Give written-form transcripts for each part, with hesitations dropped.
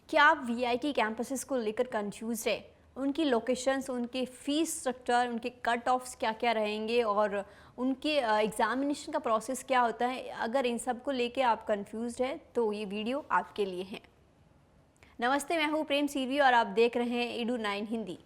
क्या आप VIT campuses को लेकर कंफ्यूज है? उनकी लोकेशंस, उनके फीस स्ट्रक्चर, उनके कट ऑफ्स क्या क्या रहेंगे और उनके एग्ज़ामिनेशन का प्रोसेस क्या होता है? अगर इन सब को लेके आप कंफ्यूज्ड हैं तो ये वीडियो आपके लिए है। नमस्ते, मैं हूँ प्रेम सीवी और आप देख रहे हैं edu 9 हिंदी।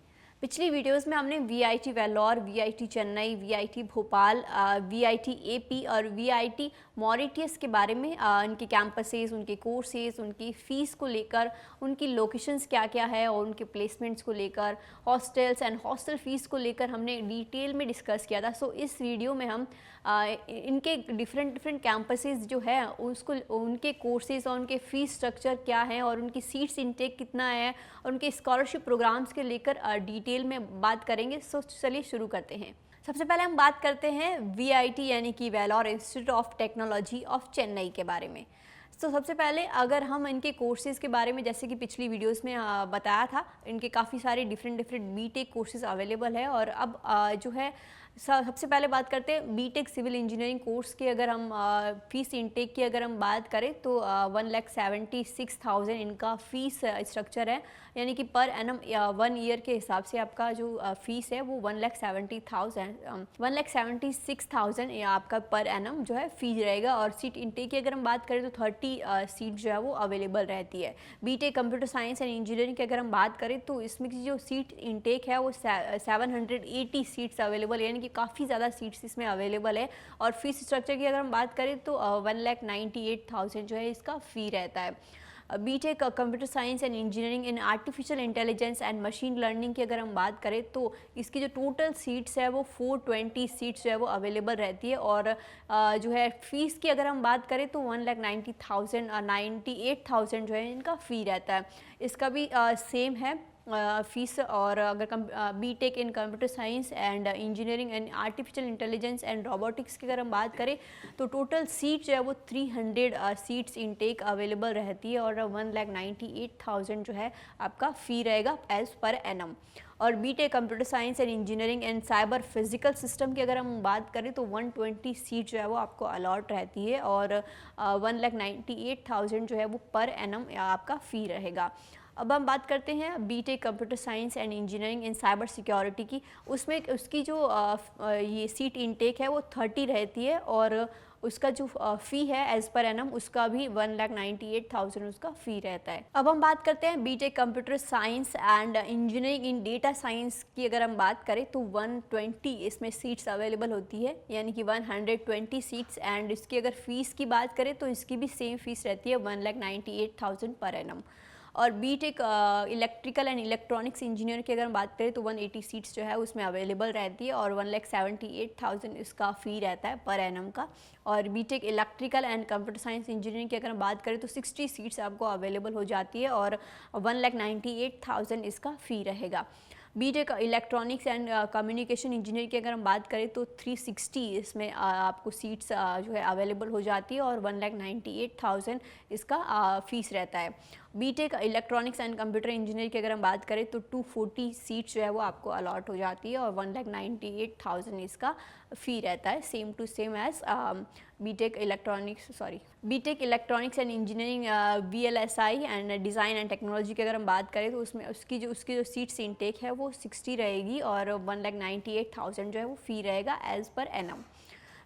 पिछली वीडियोस में हमने VIT Vellore, VIT Chennai, VIT Bhopal, VIT AP और वीआईटी मॉरिटियस के बारे में उनके कैंपसेस, उनके कोर्सेज, उनकी फ़ीस को लेकर, उनकी लोकेशंस क्या क्या है और उनके प्लेसमेंट्स को लेकर, हॉस्टल्स एंड हॉस्टल फ़ीस को लेकर हमने डिटेल में डिस्कस किया था। सो इस वीडियो में हम इनके डिफरेंट कैंपसेस जो है उसको, उनके कोर्सेज और उनके फ़ीस स्ट्रक्चर क्या है और उनकी सीट्स इनटेक कितना है और उनके स्कॉलरशिप प्रोग्राम्स के लेकर डिटेल में बात करेंगे। सो चलिए शुरू करते हैं। सबसे पहले हम बात करते हैं वीआईटी यानी कि Vellore institute of technology of Chennai के बारे में। तो सबसे पहले अगर हम इनके कोर्सेज़ के बारे में, जैसे कि पिछली वीडियोस में बताया था, इनके काफ़ी सारे डिफरेंट बीटेक कोर्सेज़ अवेलेबल है। और अब जो है सबसे पहले बात करते हैं बीटेक सिविल इंजीनियरिंग कोर्स की। अगर हम फ़ीस इनटेक की अगर हम बात करें तो 1,76,000 इनका फ़ीस स्ट्रक्चर है, यानी कि पर एनम 1 ईयर के हिसाब से आपका जो फ़ीस है वो 1,76,000 आपका पर एनम जो है फ़ीस रहेगा। और सीट इनटेक की अगर हम बात करें तो 30 सीट जो है वो अवेलेबल रहती है। BTech computer science and engineering की अगर हम बात करें तो इसमें की जो सीट इनटेक है वो 780 सीट्स अवेलेबल, यानी कि काफ़ी ज़्यादा सीट्स इसमें अवेलेबल है। और फीस स्ट्रक्चर की अगर हम बात करें तो 1,98,000 जो है इसका फ़ी रहता है। BTech computer science and engineering in artificial intelligence and machine learning की अगर हम बात करें तो इसकी जो टोटल सीट्स है वो 420 सीट्स जो है वो अवेलेबल रहती है। और जो है फ़ीस की अगर हम बात करें तो 1,98,000 जो है इनका फ़ी रहता है। इसका भी सेम है फ़ीस। और अगर BTech in computer science and engineering and artificial intelligence and robotics की अगर हम बात करें तो टोटल सीट जो है वो 300 सीट्स इनटेक अवेलेबल रहती है। और 1,98,000 जो है आपका फ़ी रहेगा एज़ पर एनम। और BTech computer science and engineering and cyber physical system की अगर हम बात करें तो 120 सीट जो है वो आपको अलॉट रहती है। और 1,98,000 जो है वो पर एनम आपका फ़ी रहेगा। अब हम बात करते हैं BTech computer science and engineering in cyber security की। उसमें उसकी जो ये सीट इनटेक है वो 30 रहती है। और उसका जो फ़ी है एज़ पर एनम उसका भी 1,98,000 उसका फ़ी रहता है। अब हम बात करते हैं BTech computer science and engineering in data science की अगर हम बात करें तो 120 इसमें सीट्स अवेलेबल होती है, यानी कि 120 सीट्स। एंड इसकी अगर फ़ीस की बात करें तो इसकी भी सेम फ़ीस रहती है 1,98,000 पर एनम। और BTech electrical and electronics engineer की अगर हम बात करें तो 180 सीट्स जो है उसमें अवेलेबल रहती है। और 1,78,000 इसका फ़ी रहता है पर एनम का। और BTech electrical and computer science engineering की अगर हम बात करें तो 60 सीट्स आपको अवेलेबल हो जाती है और 1,98,000 इसका फ़ी रहेगा। BTech electronics and communication engineer की अगर हम बात करें तो 360 इसमें आपको सीट्स जो है अवेलेबल हो जाती है और 1,98,000 इसका फ़ीस रहता है। BTech electronics and computer engineer की अगर हम बात करें तो 240 सीट्स जो है वो आपको अलॉट हो जाती है और 1,98,000 इसका फ़ी रहता है, same to same as BTech electronics and engineering VLSI and design and technology की अगर हम बात करें तो उसमें उसकी जो सीट्स इनटेक है वो 60 रहेगी और 1,98,000 जो है वो फ़ी रहेगा as per annum.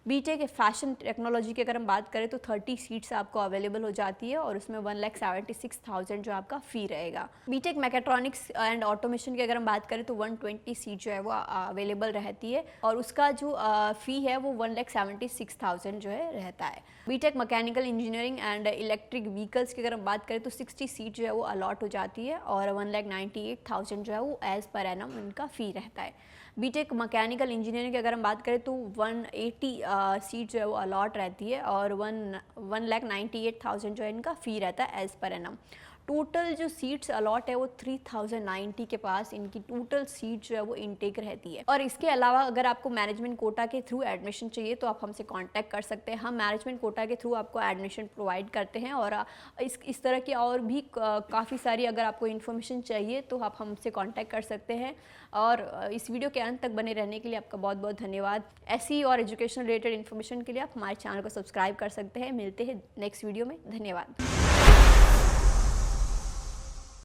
BTech fashion technology की अगर हम बात करें तो 30 सीट्स आपको अवेलेबल हो जाती है और उसमें 1,76,000 जो आपका फ़ी रहेगा। बीटेक मैकेट्रॉनिक्स एंड ऑटोमेशन की अगर हम बात करें तो 120 सीट जो है वो अवेलेबल रहती है और उसका जो फ़ी है वो 1,76,000 जो है रहता है। BTech mechanical engineering and electric vehicles की अगर हम बात करें तो 60 सीट जो है वो अलॉट हो जाती है और 1,98,000 जो है वो एज़ पर एनम उनका फ़ी रहता है। बीटेक मैकेनिकल इंजीनियरिंग की अगर हम बात करें तो 180 सीट जो है वो अलॉट रहती है और 1,98,000 जो है इनका फ़ी रहता है एज़ पर एनम। टोटल जो सीट्स अलॉट है वो 3,090 के पास इनकी टोटल सीट जो है वो इनटेक रहती है। और इसके अलावा अगर आपको मैनेजमेंट कोटा के थ्रू एडमिशन चाहिए तो आप हमसे कांटेक्ट कर सकते हैं। हम मैनेजमेंट कोटा के थ्रू आपको एडमिशन प्रोवाइड करते हैं और इस तरह की और भी काफ़ी सारी अगर आपको इन्फॉर्मेशन चाहिए तो आप हमसे कांटेक्ट कर सकते हैं। और इस वीडियो के अंत तक बने रहने के लिए आपका बहुत बहुत धन्यवाद। ऐसी और एजुकेशन रिलेटेड इन्फॉर्मेशन के लिए आप हमारे चैनल को सब्सक्राइब कर सकते हैं। मिलते हैं नेक्स्ट वीडियो में। धन्यवाद।